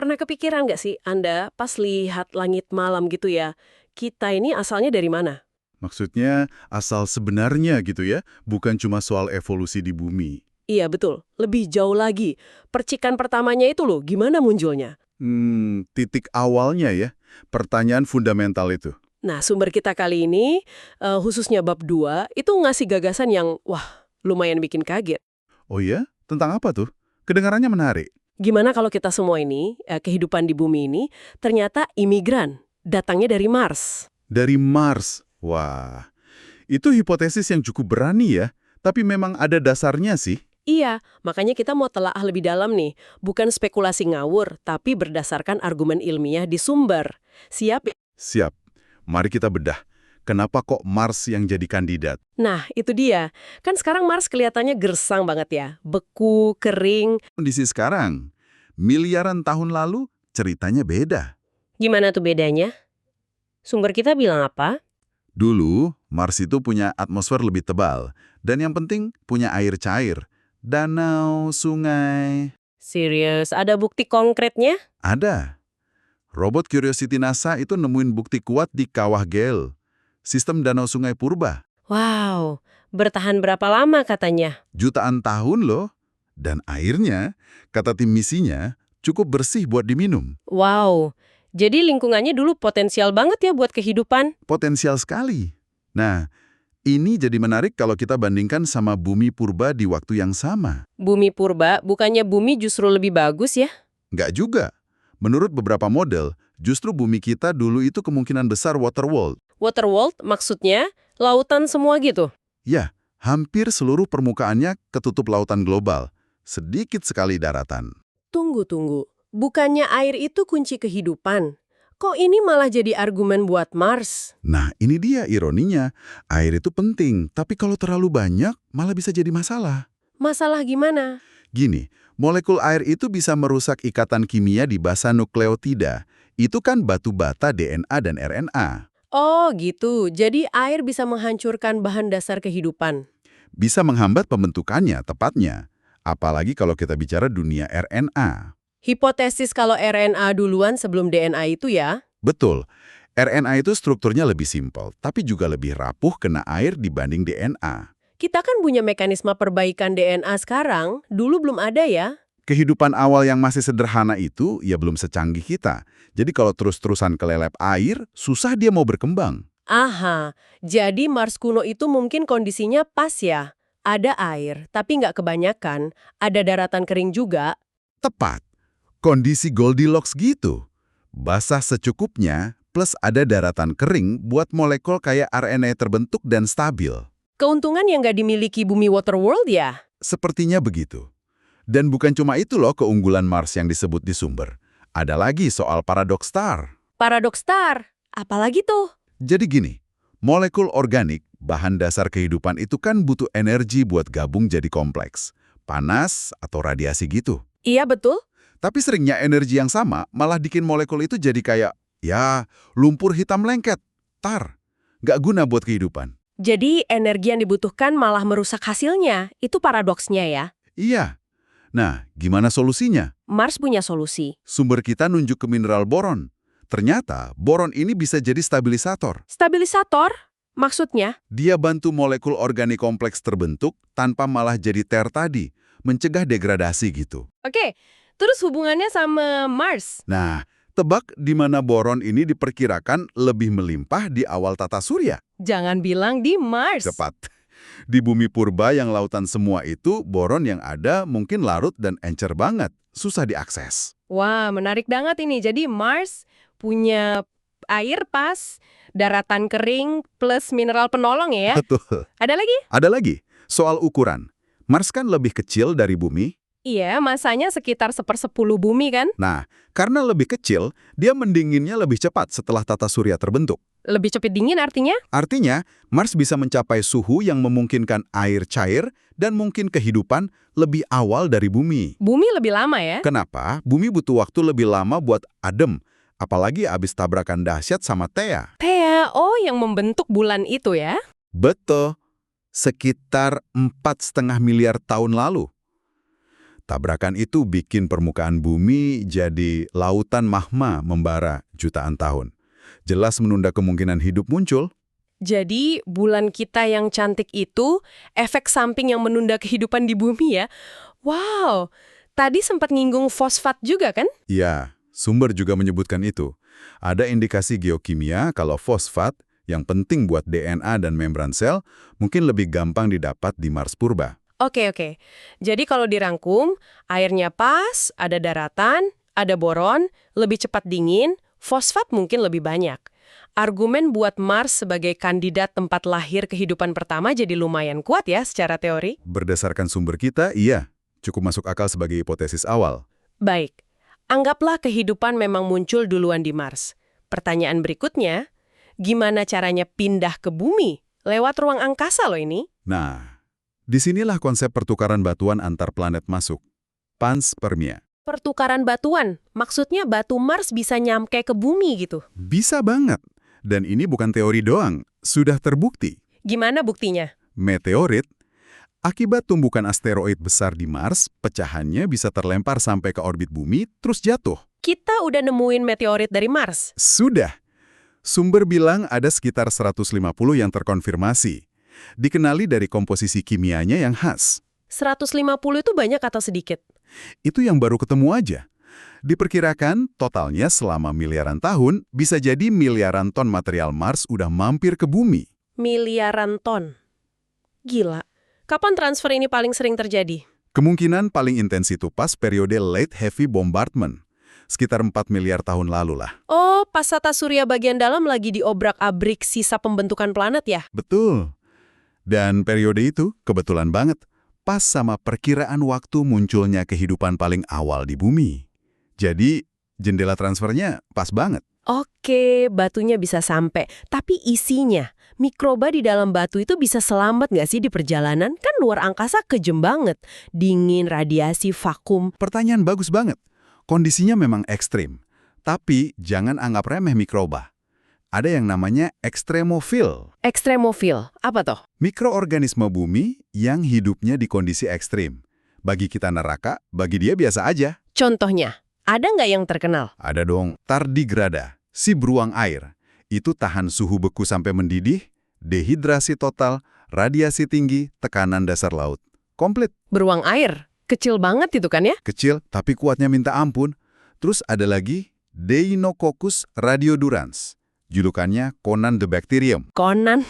Pernah kepikiran nggak sih Anda pas lihat langit malam gitu ya, kita ini asalnya dari mana? Maksudnya asal sebenarnya gitu ya, bukan cuma soal evolusi di bumi. Iya betul, lebih jauh lagi. Percikan pertamanya itu loh, gimana munculnya? Titik awalnya ya, pertanyaan fundamental itu. Nah, sumber kita kali ini, khususnya bab 2 itu ngasih gagasan yang, wah, lumayan bikin kaget. Oh ya? Tentang apa tuh? Kedengarannya menarik. Gimana kalau kita semua ini, kehidupan di bumi ini, ternyata imigran, datangnya dari Mars? Dari Mars. Wah, itu hipotesis yang cukup berani ya, tapi memang ada dasarnya sih. Iya, makanya kita mau telaah lebih dalam nih. Bukan spekulasi ngawur, tapi berdasarkan argumen ilmiah di sumber. Siap ya? Siap. Mari kita bedah. Kenapa kok Mars yang jadi kandidat? Nah, itu dia. Kan sekarang Mars kelihatannya gersang banget ya. Beku, kering. Kondisi sekarang, miliaran tahun lalu ceritanya beda. Gimana tuh bedanya? Sumber kita bilang apa? Dulu, Mars itu punya atmosfer lebih tebal, dan yang penting punya air cair. Danau, sungai, Serius, ada bukti konkretnya? ada. Robot Curiosity NASA itu nemuin bukti kuat di Kawah Gale, sistem danau sungai purba. Wow, bertahan berapa lama katanya? Jutaan tahun loh. Dan airnya, kata tim misinya, cukup bersih buat diminum. Wow, jadi lingkungannya dulu potensial banget ya buat kehidupan? Potensial sekali. Nah, ini jadi menarik kalau kita bandingkan sama bumi purba di waktu yang sama. Bumi purba, bukannya bumi justru lebih bagus ya? Nggak juga. Menurut beberapa model, justru bumi kita dulu itu kemungkinan besar waterworld. Waterworld maksudnya lautan semua gitu? Ya, hampir seluruh permukaannya ketutup lautan global. Sedikit sekali daratan. Tunggu. Bukannya air itu kunci kehidupan? Kok ini malah jadi argumen buat Mars? Nah, ini dia ironinya. Air itu penting, tapi kalau terlalu banyak, malah bisa jadi masalah. Masalah gimana? Gini, molekul air itu bisa merusak ikatan kimia di basa nukleotida. Itu kan batu bata DNA dan RNA. Oh gitu, jadi air bisa menghancurkan bahan dasar kehidupan. Bisa menghambat pembentukannya tepatnya. Apalagi kalau kita bicara dunia RNA. Hipotesis kalau RNA duluan sebelum DNA itu ya? Betul, RNA itu strukturnya lebih simpel, tapi juga lebih rapuh kena air dibanding DNA. Kita kan punya mekanisme perbaikan DNA sekarang, dulu belum ada ya? Kehidupan awal yang masih sederhana itu ya belum secanggih kita. Jadi kalau terus-terusan kelelep air, susah dia mau berkembang. Aha, jadi Mars kuno itu mungkin kondisinya pas ya? Ada air, tapi nggak kebanyakan, ada daratan kering juga. Tepat. Kondisi Goldilocks gitu. Basah secukupnya, plus ada daratan kering buat molekul kayak RNA terbentuk dan stabil. Keuntungan yang nggak dimiliki bumi Waterworld ya? Sepertinya begitu. Dan bukan cuma itu loh keunggulan Mars yang disebut di sumber. Ada lagi soal paradoks star. Paradoks star, apalagi tuh? Jadi gini, molekul organik, bahan dasar kehidupan itu kan butuh energi buat gabung jadi kompleks. Panas atau radiasi gitu. Iya betul. Tapi seringnya energi yang sama malah bikin molekul itu jadi kayak, ya, lumpur hitam lengket, tar. Nggak guna buat kehidupan. Jadi energi yang dibutuhkan malah merusak hasilnya, itu paradoksnya ya? Iya. Nah, gimana solusinya? Mars punya solusi. Sumber kita nunjuk ke mineral boron. Ternyata, boron ini bisa jadi stabilisator. Stabilisator? Maksudnya? Dia bantu molekul organik kompleks terbentuk tanpa malah jadi ter tadi, mencegah degradasi gitu. Oke, terus hubungannya sama Mars? Nah, tebak di mana boron ini diperkirakan lebih melimpah di awal tata surya. Jangan bilang di Mars. Tepat. Di bumi purba yang lautan semua itu, boron yang ada mungkin larut dan encer banget, susah diakses. Wah, menarik banget ini. Jadi Mars punya air pas, daratan kering, plus mineral penolong ya? Betul. Ada lagi? Ada lagi, soal ukuran. Mars kan lebih kecil dari bumi. Iya, masanya sekitar 1/10 bumi kan? Nah, karena lebih kecil, dia mendinginnya lebih cepat setelah tata surya terbentuk. Lebih cepat dingin artinya? Artinya, Mars bisa mencapai suhu yang memungkinkan air cair dan mungkin kehidupan lebih awal dari bumi. Bumi lebih lama ya? Kenapa? Bumi butuh waktu lebih lama buat adem, apalagi abis tabrakan dahsyat sama Theia. Thea, oh yang membentuk bulan itu ya? Betul, sekitar 4,5 miliar tahun lalu. Tabrakan itu bikin permukaan bumi jadi lautan magma membara jutaan tahun. Jelas menunda kemungkinan hidup muncul. Jadi, bulan kita yang cantik itu efek samping yang menunda kehidupan di bumi ya. Wow, tadi sempat nyinggung fosfat juga kan? Ya, sumber juga menyebutkan itu. Ada indikasi geokimia kalau fosfat, yang penting buat DNA dan membran sel, mungkin lebih gampang didapat di Mars purba. Oke. Jadi kalau dirangkum, airnya pas, ada daratan, ada boron, lebih cepat dingin, fosfat mungkin lebih banyak. Argumen buat Mars sebagai kandidat tempat lahir kehidupan pertama jadi lumayan kuat ya secara teori. Berdasarkan sumber kita, iya, cukup masuk akal sebagai hipotesis awal. Baik, anggaplah kehidupan memang muncul duluan di Mars. Pertanyaan berikutnya, gimana caranya pindah ke bumi? Lewat ruang angkasa loh ini. Nah, disinilah konsep pertukaran batuan antar planet masuk. Panspermia. Pertukaran batuan, maksudnya batu Mars bisa nyampe ke bumi gitu. Bisa banget. Dan ini bukan teori doang, sudah terbukti. Gimana buktinya? Meteorit, akibat tumbukan asteroid besar di Mars, pecahannya bisa terlempar sampai ke orbit bumi, terus jatuh. Kita udah nemuin meteorit dari Mars. Sudah. Sumber bilang ada sekitar 150 yang terkonfirmasi. Dikenali dari komposisi kimianya yang khas. 150 itu banyak atau sedikit? Itu yang baru ketemu aja. Diperkirakan totalnya selama miliaran tahun bisa jadi miliaran ton material Mars udah mampir ke bumi. Miliaran ton. Gila. Kapan transfer ini paling sering terjadi? Kemungkinan paling intens itu pas periode Late Heavy Bombardment. Sekitar 4 miliar tahun lalu lah. Oh, pas tata surya bagian dalam lagi diobrak-abrik sisa pembentukan planet ya? Betul. Dan periode itu kebetulan banget pas sama perkiraan waktu munculnya kehidupan paling awal di bumi. Jadi, jendela transfernya pas banget. Oke, batunya bisa sampai. Tapi isinya, mikroba di dalam batu itu bisa selamat nggak sih di perjalanan? Kan luar angkasa kejem banget. Dingin, radiasi, vakum. Pertanyaan bagus banget. Kondisinya memang ekstrim. Tapi jangan anggap remeh mikroba. Ada yang namanya ekstremofil. Ekstremofil, apa toh? Mikroorganisme bumi yang hidupnya di kondisi ekstrim. Bagi kita neraka, bagi dia biasa aja. Contohnya, ada nggak yang terkenal? Ada dong, tardigrada, si beruang air. Itu tahan suhu beku sampai mendidih, dehidrasi total, radiasi tinggi, tekanan dasar laut. Komplit. Beruang air? Kecil banget itu kan ya? Kecil, tapi kuatnya minta ampun. Terus ada lagi Deinococcus radiodurans. Julukannya Conan the Bacterium. Conan?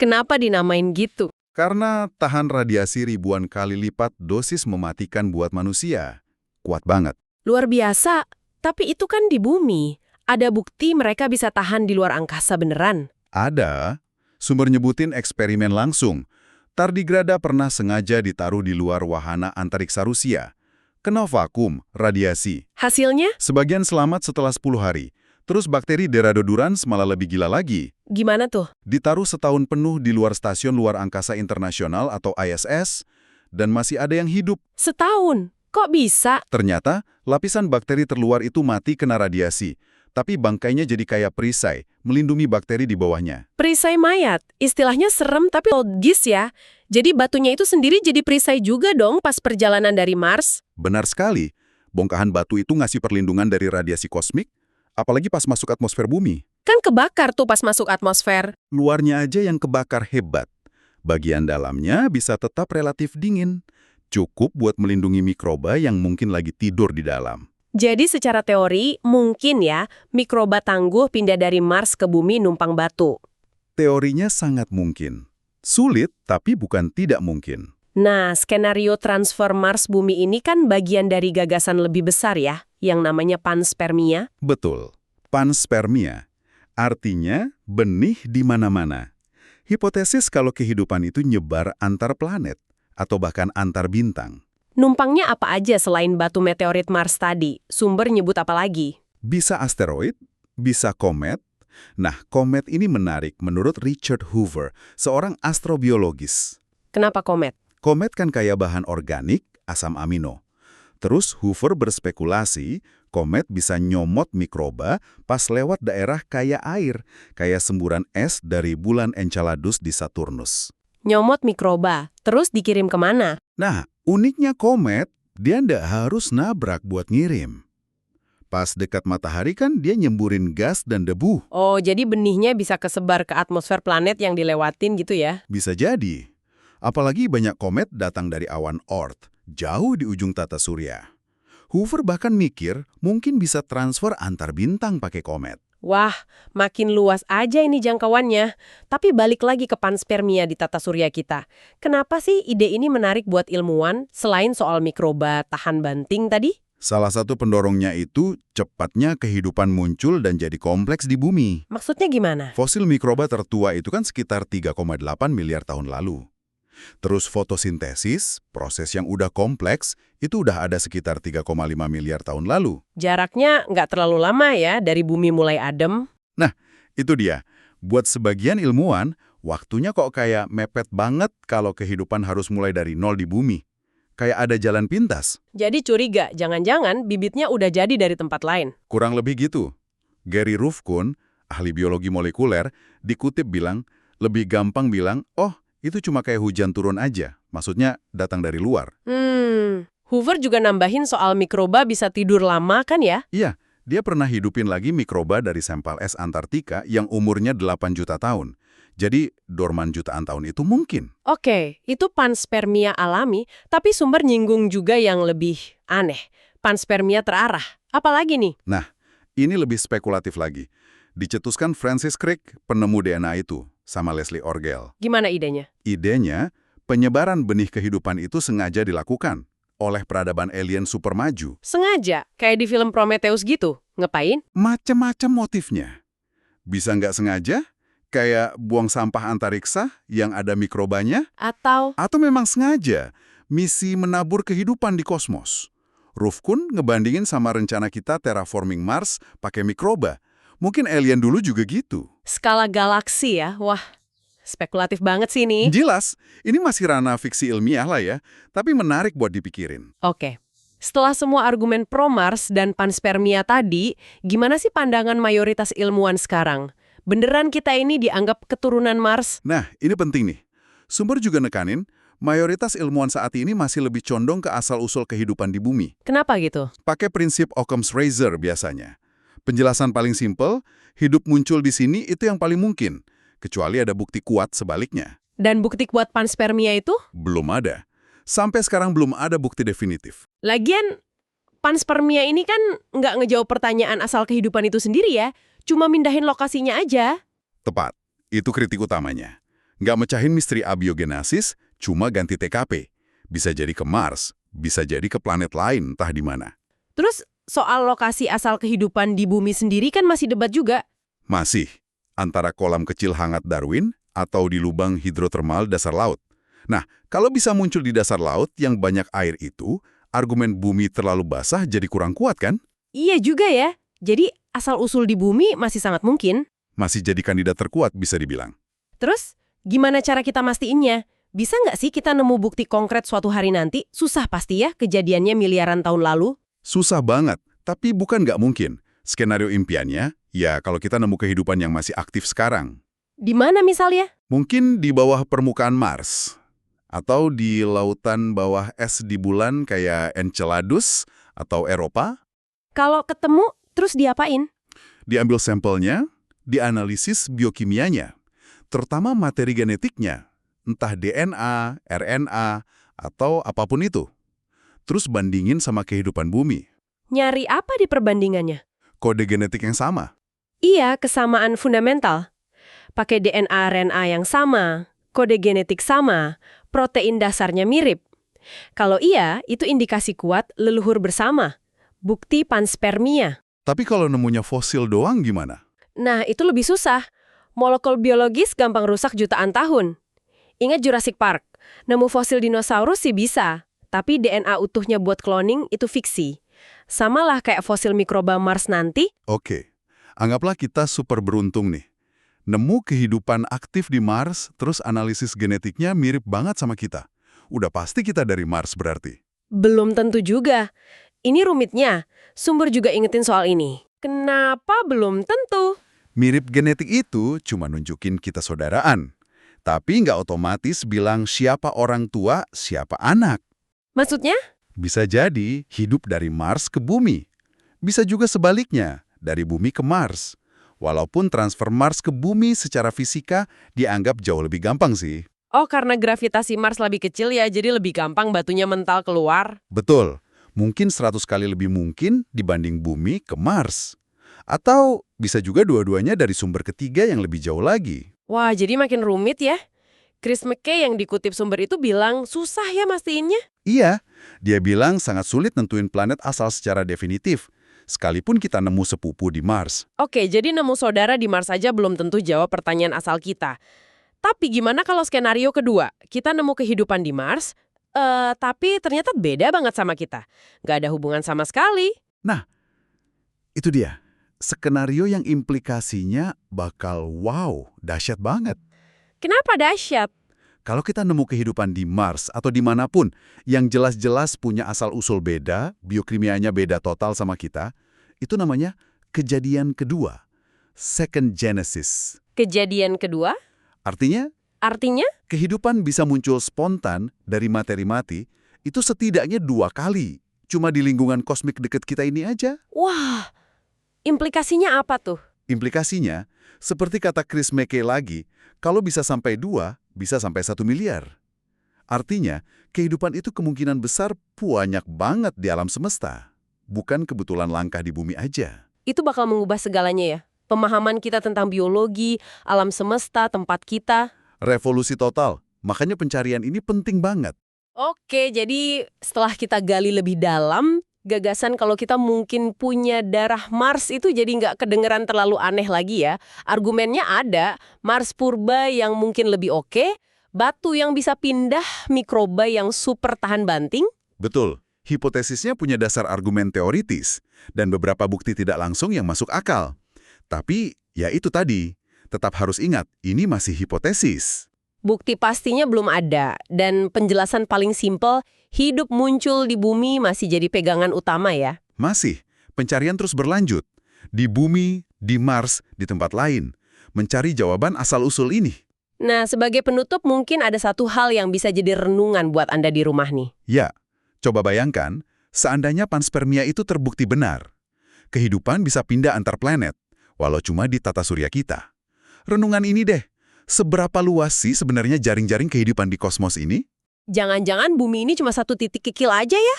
Kenapa dinamain gitu? Karena tahan radiasi ribuan kali lipat dosis mematikan buat manusia. Kuat banget. Luar biasa. Tapi itu kan di bumi. Ada bukti mereka bisa tahan di luar angkasa beneran? Ada. Sumber nyebutin eksperimen langsung. Tardigrada pernah sengaja ditaruh di luar wahana antariksa Rusia. Kena vakum, radiasi. Hasilnya? Sebagian selamat setelah 10 hari. Terus bakteri Deradodurans malah lebih gila lagi. Gimana tuh? Ditaruh setahun penuh di luar Stasiun Luar Angkasa Internasional atau ISS, dan masih ada yang hidup. Setahun? Kok bisa? Ternyata, lapisan bakteri terluar itu mati kena radiasi. Tapi bangkainya jadi kayak perisai, melindungi bakteri di bawahnya. Perisai mayat. Istilahnya serem tapi logis ya. Jadi batunya itu sendiri jadi perisai juga dong pas perjalanan dari Mars? Benar sekali. Bongkahan batu itu ngasih perlindungan dari radiasi kosmik, apalagi pas masuk atmosfer bumi. Kan kebakar tuh pas masuk atmosfer. Luarnya aja yang kebakar hebat. Bagian dalamnya bisa tetap relatif dingin. Cukup buat melindungi mikroba yang mungkin lagi tidur di dalam. Jadi secara teori, mungkin ya, mikroba tangguh pindah dari Mars ke bumi numpang batu. Teorinya sangat mungkin. Sulit, tapi bukan tidak mungkin. Nah, skenario transfer Mars bumi ini kan bagian dari gagasan lebih besar ya, yang namanya panspermia. Betul. Panspermia. Artinya benih di mana-mana. Hipotesis kalau kehidupan itu nyebar antar planet, atau bahkan antar bintang. Numpangnya apa aja selain batu meteorit Mars tadi? Sumber nyebut apa lagi? Bisa asteroid, bisa komet. Nah, komet ini menarik menurut Richard Hoover, seorang astrobiologis. Kenapa komet? Komet kan kaya bahan organik, asam amino. Terus Hoover berspekulasi, komet bisa nyomot mikroba pas lewat daerah kaya air, kayak semburan es dari bulan Enceladus di Saturnus. Nyomot mikroba, terus dikirim kemana? Nah, uniknya komet Dia ndak harus nabrak buat ngirim. Pas dekat matahari kan dia nyemburin gas dan debu. Oh, jadi benihnya bisa kesebar ke atmosfer planet yang dilewatin gitu ya? Bisa jadi. Apalagi banyak komet datang dari awan Oort, jauh di ujung tata surya. Hoover bahkan mikir mungkin bisa transfer antar bintang pakai komet. Wah, makin luas aja ini jangkauannya. Tapi balik lagi ke panspermia di tata surya kita. Kenapa sih ide ini menarik buat ilmuwan selain soal mikroba tahan banting tadi? Salah satu pendorongnya itu cepatnya kehidupan muncul dan jadi kompleks di bumi. Maksudnya gimana? Fosil mikroba tertua itu kan sekitar 3,8 miliar tahun lalu. Terus fotosintesis, proses yang udah kompleks, itu udah ada sekitar 3,5 miliar tahun lalu. Jaraknya nggak terlalu lama ya dari bumi mulai adem. Nah, itu dia. Buat sebagian ilmuwan, waktunya kok kayak mepet banget kalau kehidupan harus mulai dari nol di bumi. Kayak ada jalan pintas. Jadi curiga, jangan-jangan bibitnya udah jadi dari tempat lain. Kurang lebih gitu. Gary Ruvkun, ahli biologi molekuler, dikutip bilang, lebih gampang bilang, oh, itu cuma kayak hujan turun aja. Maksudnya datang dari luar. Hoover juga nambahin soal mikroba bisa tidur lama kan ya? Iya, dia pernah hidupin lagi mikroba dari sampel es Antartika yang umurnya 8 juta tahun. Jadi, dorman jutaan tahun itu mungkin. Oke, itu panspermia alami, tapi sumber nyinggung juga yang lebih aneh. Panspermia terarah. Apalagi nih? Nah, ini lebih spekulatif lagi. Dicetuskan Francis Crick, penemu DNA itu, sama Leslie Orgel. Gimana idenya? Idenya, penyebaran benih kehidupan itu sengaja dilakukan oleh peradaban alien super maju. Sengaja, kayak di film Prometheus gitu. Ngapain? Macam-macam motifnya. Bisa nggak sengaja, kayak buang sampah antariksa yang ada mikrobanya, Atau atau memang sengaja, misi menabur kehidupan di kosmos. Ruvkun ngebandingin sama rencana kita terraforming Mars pakai mikroba. Mungkin alien dulu juga gitu. skala galaksi ya? Wah, spekulatif banget sih ini. Jelas, ini masih ranah fiksi ilmiah lah ya, tapi menarik buat dipikirin. Oke. Setelah semua argumen pro-Mars dan panspermia tadi, gimana sih pandangan mayoritas ilmuwan sekarang? Beneran kita ini dianggap keturunan Mars? Nah, ini penting nih. Sumber juga nekanin, mayoritas ilmuwan saat ini masih lebih condong ke asal-usul kehidupan di bumi. Kenapa gitu? Pakai prinsip Occam's razor biasanya. Penjelasan paling simpel, hidup muncul di sini itu yang paling mungkin, kecuali ada bukti kuat sebaliknya. Dan bukti kuat panspermia itu? Belum ada. Sampai sekarang belum ada bukti definitif. Lagian, panspermia ini kan nggak ngejawab pertanyaan asal kehidupan itu sendiri ya. Cuma mindahin lokasinya aja. Tepat, itu kritik utamanya. Nggak mecahin misteri abiogenesis, cuma ganti TKP. Bisa jadi ke Mars, bisa jadi ke planet lain, entah di mana. Terus, soal lokasi asal kehidupan di bumi sendiri kan masih debat juga. Masih, antara kolam kecil hangat Darwin atau di lubang hidrotermal dasar laut. Nah, kalau bisa muncul di dasar laut yang banyak air itu, argumen bumi terlalu basah jadi kurang kuat kan? Iya juga ya. Jadi, asal-usul di bumi masih sangat mungkin. Masih jadi kandidat terkuat bisa dibilang. Terus, gimana cara kita mastiinnya? Bisa nggak sih kita nemu bukti konkret suatu hari nanti? Susah pasti ya kejadiannya miliaran tahun lalu. Susah banget, tapi bukan nggak mungkin. Skenario impiannya, ya kalau kita nemu kehidupan yang masih aktif sekarang. Di mana misalnya? Mungkin di bawah permukaan Mars. Atau di lautan bawah es di bulan kayak Enceladus atau Eropa. Kalau ketemu, terus diapain? Diambil sampelnya, dianalisis biokimianya, terutama materi genetiknya, entah DNA, RNA, atau apapun itu. Terus bandingin sama kehidupan bumi. Nyari apa di perbandingannya? Kode genetik yang sama. Iya, kesamaan fundamental. Pakai DNA RNA yang sama, kode genetik sama, protein dasarnya mirip. Kalau iya, itu indikasi kuat leluhur bersama. Bukti panspermia. Tapi kalau nemunya fosil doang gimana? Nah, itu lebih susah. Molekul biologis gampang rusak jutaan tahun. Ingat Jurassic Park? Nemu fosil dinosaurus sih bisa, tapi DNA utuhnya buat cloning itu fiksi. Samalah kayak fosil mikroba Mars nanti. Oke, anggaplah kita super beruntung nih. Nemu kehidupan aktif di Mars, terus analisis genetiknya mirip banget sama kita. Udah pasti kita dari Mars berarti. Belum tentu juga. Ini rumitnya. Sumber juga ingetin soal ini. Kenapa belum tentu? Mirip genetik itu cuma nunjukin kita saudaraan. Tapi nggak otomatis bilang siapa orang tua, siapa anak. Maksudnya? Bisa jadi hidup dari Mars ke bumi. Bisa juga sebaliknya, dari bumi ke Mars. Walaupun transfer Mars ke bumi secara fisika dianggap jauh lebih gampang sih. Oh, karena gravitasi Mars lebih kecil ya, jadi lebih gampang batunya mental keluar. Betul, mungkin 100 kali lebih mungkin dibanding bumi ke Mars. Atau bisa juga dua-duanya dari sumber ketiga yang lebih jauh lagi. Wah, jadi makin rumit ya. Chris McKay yang dikutip sumber itu bilang susah ya mastiinnya. Iya, dia bilang sangat sulit nentuin planet asal secara definitif, sekalipun kita nemu sepupu di Mars. Oke, jadi nemu saudara di Mars saja belum tentu jawab pertanyaan asal kita. Tapi gimana kalau skenario kedua? Kita nemu kehidupan di Mars, tapi ternyata beda banget sama kita. Nggak ada hubungan sama sekali. Nah, itu dia. Skenario yang implikasinya bakal wow, dahsyat banget. Kenapa dahsyat? Kalau kita nemu kehidupan di Mars atau dimanapun yang jelas-jelas punya asal-usul beda, biokimianya beda total sama kita, itu namanya kejadian kedua, second genesis. Kejadian kedua? Artinya, Artinya? kehidupan bisa muncul spontan dari materi mati, itu setidaknya 2 kali. Cuma di lingkungan kosmik dekat kita ini aja. Wah, implikasinya apa tuh? Implikasinya, seperti kata Chris McKay lagi, kalau bisa sampai 2, bisa sampai 1 miliar. Artinya, kehidupan itu kemungkinan besar banyak banget di alam semesta. Bukan kebetulan langka di bumi aja. Itu bakal mengubah segalanya ya? Pemahaman kita tentang biologi, alam semesta, tempat kita. Revolusi total. Makanya pencarian ini penting banget. Oke, jadi setelah kita gali lebih dalam, gagasan kalau kita mungkin punya darah Mars itu jadi nggak kedengeran terlalu aneh lagi ya. Argumennya ada, Mars purba yang mungkin lebih oke, batu yang bisa pindah, mikroba yang super tahan banting. Betul. Hipotesisnya punya dasar argumen teoritis dan beberapa bukti tidak langsung yang masuk akal. Tapi, ya itu tadi. Tetap harus ingat, ini masih hipotesis. Bukti pastinya belum ada, dan penjelasan paling simpel, hidup muncul di bumi masih jadi pegangan utama ya. Masih, pencarian terus berlanjut. Di bumi, di Mars, di tempat lain. Mencari jawaban asal-usul ini. Nah, sebagai penutup mungkin ada satu hal yang bisa jadi renungan buat Anda di rumah nih. Ya, coba bayangkan, seandainya panspermia itu terbukti benar. Kehidupan bisa pindah antar planet, walau cuma di tata surya kita. Renungan ini deh, seberapa luas sih sebenarnya jaring-jaring kehidupan di kosmos ini? Jangan-jangan bumi ini cuma satu titik kecil aja ya?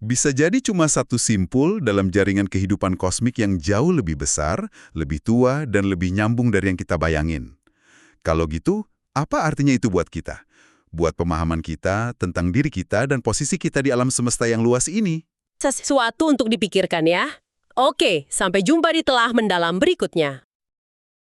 Bisa jadi cuma satu simpul dalam jaringan kehidupan kosmik yang jauh lebih besar, lebih tua, dan lebih nyambung dari yang kita bayangin. Kalau gitu, apa artinya itu buat kita? Buat pemahaman kita tentang diri kita dan posisi kita di alam semesta yang luas ini. Sesuatu untuk dipikirkan ya. Oke, sampai jumpa di Telah Mendalam berikutnya.